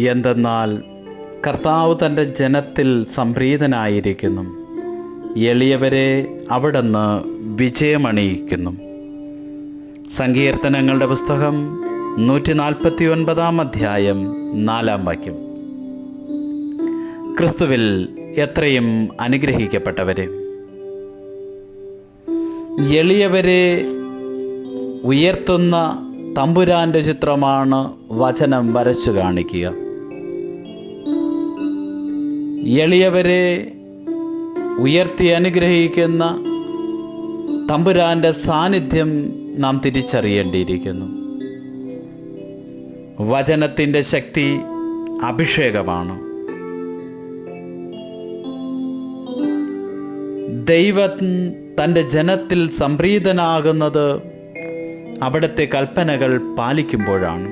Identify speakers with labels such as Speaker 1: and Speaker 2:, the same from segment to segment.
Speaker 1: എന്തെന്നാൽ കർത്താവ് തൻ്റെ ജനത്തിൽ സംപ്രീതനായിരിക്കുന്നു, എളിയവരെ അവിടുന്ന് വിജയമണിയിക്കുന്നു. സങ്കീർത്തനങ്ങളുടെ പുസ്തകം 149 അധ്യായം 4 വാക്യം. ക്രിസ്തുവിൽ എത്രയും അനുഗ്രഹിക്കപ്പെട്ടവരെ, എളിയവരെ ഉയർത്തുന്ന തമ്പുരാൻ്റെ ചിത്രമാണ് വചനം വരച്ചു കാണിക്കുക. എളിയവരെ ഉയർത്തി അനുഗ്രഹിക്കുന്ന തമ്പുരാൻ്റെ സാന്നിധ്യം നാം തിരിച്ചറിയേണ്ടിയിരിക്കുന്നു. വചനത്തിൻ്റെ ശക്തി അഭിഷേകമാണ്. ദൈവം തൻ്റെ ജനത്തിൽ സംപ്രീതനാകുന്നത് അവിടുത്തെ കൽപ്പനകൾ പാലിക്കുമ്പോഴാണ്.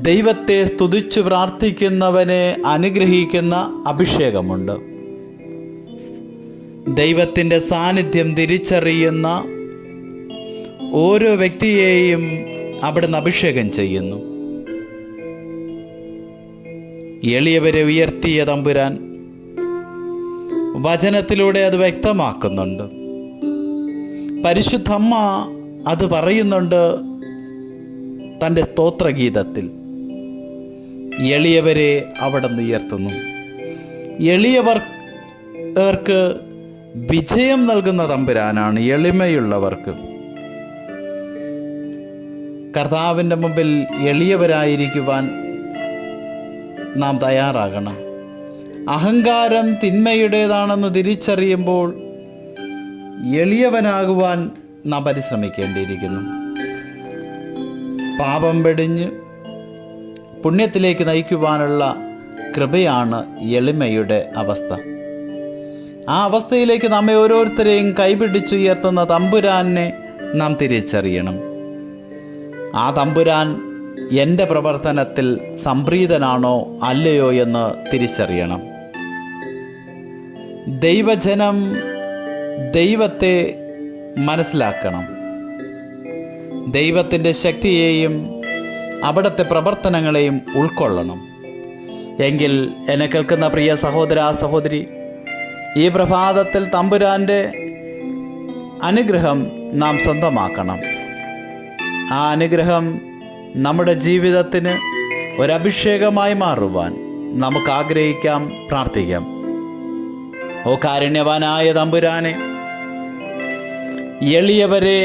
Speaker 1: ദൈവത്തെ സ്തുതിച്ചു പ്രാർത്ഥിക്കുന്നവനെ അനുഗ്രഹിക്കുന്ന അഭിഷേകമുണ്ട്. ദൈവത്തിൻ്റെ സാന്നിധ്യം തിരിച്ചറിയുന്ന ഓരോ വ്യക്തിയെയും അവിടുന്ന് അഭിഷേകം ചെയ്യുന്നു. എളിയവരെ ഉയർത്തിയ തമ്പുരാൻ വചനത്തിലൂടെ അത് വ്യക്തമാക്കുന്നുണ്ട്. പരിശുദ്ധമ്മ അത് പറയുന്നുണ്ട് തൻ്റെ സ്തോത്രഗീതത്തിൽ. എളിയവരെ അവിടുന്ന് ഉയർത്തുന്നു. എളിയവർക്ക് വിജയം നൽകുന്ന തമ്പുരാനാണ്. എളിമയുള്ളവർക്ക് കർത്താവിൻ്റെ മുമ്പിൽ എളിയവരായിരിക്കുവാൻ നാം തയ്യാറാകണം. അഹങ്കാരം തിന്മയുടേതാണെന്ന് തിരിച്ചറിയുമ്പോൾ എളിയവനാകുവാൻ നാം പരിശ്രമിക്കേണ്ടിയിരിക്കുന്നു. പാപം വെടിഞ്ഞ് പുണ്യത്തിലേക്ക് നയിക്കുവാനുള്ള കൃപയാണ് എളിമയുടെ അവസ്ഥ. ആ അവസ്ഥയിലേക്ക് നമ്മെ ഓരോരുത്തരെയും കൈപിടിച്ചുയർത്തുന്ന തമ്പുരാനെ നാം തിരിച്ചറിയണം. ആ തമ്പുരാൻ എൻ്റെ പ്രവർത്തനത്തിൽ സംപ്രീതനാണോ അല്ലയോ എന്ന് തിരിച്ചറിയണം. ദൈവജനം ദൈവത്തെ മനസ്സിലാക്കണം. ദൈവത്തിൻ്റെ ശക്തിയെയും അവിടുത്തെ പ്രവർത്തനങ്ങളെയും ഉൾക്കൊള്ളണം. എങ്കിൽ എന്നെ കേൾക്കുന്ന പ്രിയ സഹോദര സഹോദരി, ഈ പ്രഭാതത്തിൽ തമ്പുരാൻ്റെ അനുഗ്രഹം നാം സ്വന്തമാക്കണം. ആ അനുഗ്രഹം നമ്മുടെ ജീവിതത്തിന് ഒരഭിഷേകമായി മാറുവാൻ നമുക്ക് ആഗ്രഹിക്കാം, പ്രാർത്ഥിക്കാം. ഓ കാരുണ്യവാനായ തമ്പുരാനെ, എളിയവരെ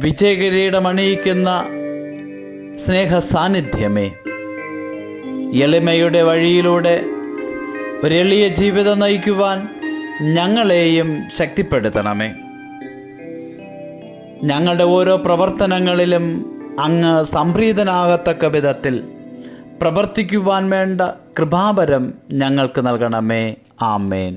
Speaker 1: വിജയകിരീടമണിയിക്കുന്ന സ്നേഹ സാന്നിധ്യമേ, എളിമയുടെ വഴിയിലൂടെ ഒരു എളിയ ജീവിതം നയിക്കുവാൻ ഞങ്ങളെയും ശക്തിപ്പെടുത്തണമേ. ഞങ്ങളുടെ ഓരോ പ്രവർത്തനങ്ങളിലും അങ്ങ് സംപ്രീതനാകത്തക്ക വിധത്തിൽ പ്രവർത്തിക്കുവാൻ വേണ്ട കൃപാവരം ഞങ്ങൾക്ക് നൽകണമേ. ആമേൻ.